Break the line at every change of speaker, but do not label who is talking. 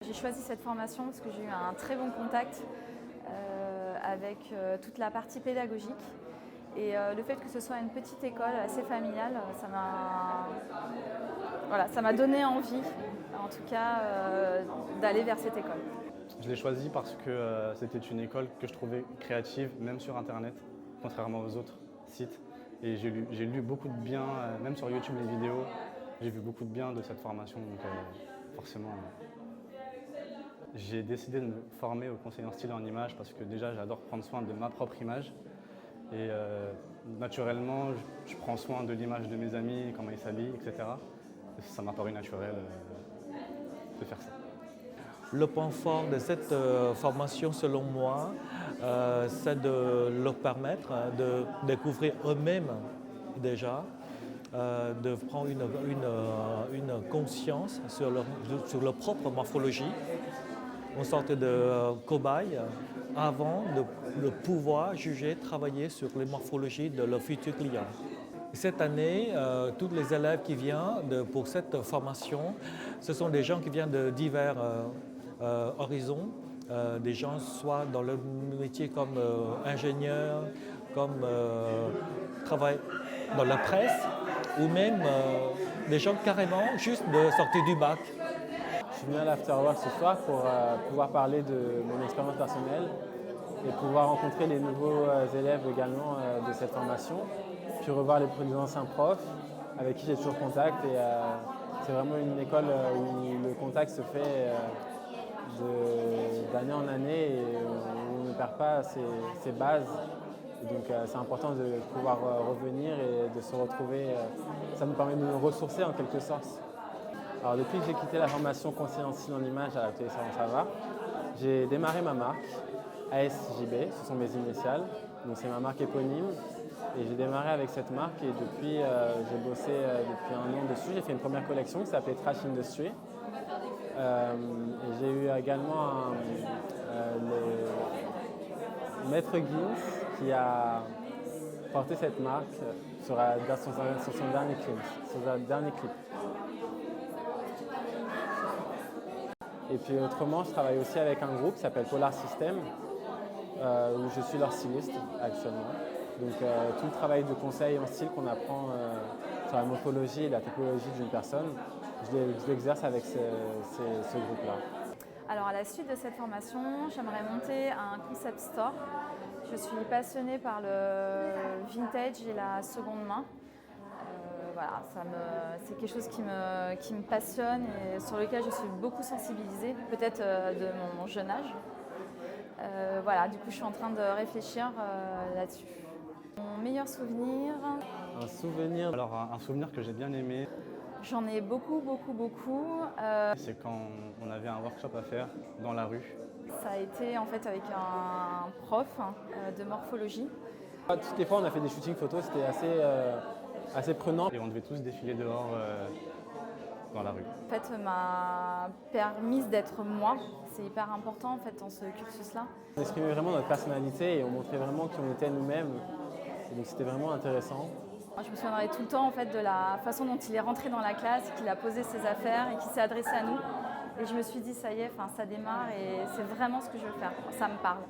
J'ai choisi cette formation parce que j'ai eu un très bon contact avec toute la partie pédagogique. Et le fait que ce soit une petite école assez familiale, ça m'a donné envie, en tout cas, d'aller vers cette école.
Je l'ai choisi parce que c'était une école que je trouvais créative, même sur Internet, contrairement aux autres sites. Et j'ai lu beaucoup de bien, même sur YouTube les vidéos, j'ai vu beaucoup de bien de cette formation, donc forcément. J'ai décidé de me former au conseiller en style et en image parce que déjà j'adore prendre soin de ma propre image. Et naturellement, je prends soin de l'image de mes amis, comment ils s'habillent, etc. Et ça m'a paru naturel de faire ça.
Le point fort de cette formation, selon moi, c'est de leur permettre de découvrir eux-mêmes déjà, de prendre une conscience sur leur propre morphologie, une sorte de cobaye avant de pouvoir juger, travailler sur les morphologies de leurs futurs clients. Cette année, tous les élèves qui viennent pour cette formation, ce sont des gens qui viennent de divers horizons, des gens soit dans le métier comme ingénieur, comme travail dans la presse, ou même des gens carrément juste de sortir du bac.
Je suis venu à l'Afterwork ce soir pour pouvoir parler de mon expérience personnelle et pouvoir rencontrer les nouveaux élèves également de cette formation, puis revoir les anciens profs avec qui j'ai toujours contact. Et c'est vraiment une école où le contact se fait d'année en année et on ne perd pas ses bases. Donc c'est important de pouvoir revenir et de se retrouver. Ça nous permet de nous ressourcer en quelque sorte. Alors depuis que j'ai quitté la formation conseiller en style en image à l'atelier Salon Savard, j'ai démarré ma marque ASJB, ce sont mes initiales, donc c'est ma marque éponyme. Et j'ai démarré avec cette marque et depuis j'ai bossé depuis un an dessus. J'ai fait une première collection qui s'appelait Trash Industry. Et j'ai eu également le Maître Gims qui a porté cette marque sur son dernier clip. Et puis autrement, je travaille aussi avec un groupe qui s'appelle Polar System, où je suis leur styliste actuellement. Donc tout le travail de conseil en style qu'on apprend sur la morphologie et la typologie d'une personne, je l'exerce avec ce groupe-là.
Alors à la suite de cette formation, j'aimerais monter un concept store. Je suis passionnée par le vintage et la seconde main. Voilà, c'est quelque chose qui me passionne et sur lequel je suis beaucoup sensibilisée, peut-être de mon jeune âge. Voilà, du coup je suis en train de réfléchir là-dessus. Mon meilleur souvenir.
Alors un souvenir que j'ai bien aimé.
J'en ai beaucoup.
C'est quand on avait un workshop à faire dans la rue.
Ça a été en fait avec un prof de morphologie.
Toutes les fois on a fait des shootings photos, c'était assez prenant.
Et on devait tous défiler dehors dans la rue.
En fait, m'a permis d'être moi. C'est hyper important en fait dans ce cursus-là.
On exprimait vraiment notre personnalité et on montrait vraiment qui on était nous-mêmes. Donc c'était vraiment intéressant.
Je me souviendrai tout le temps en fait, de la façon dont il est rentré dans la classe, qu'il a posé ses affaires et qu'il s'est adressé à nous. Et je me suis dit, ça y est, ça démarre et c'est vraiment ce que je veux faire. Ça me parle.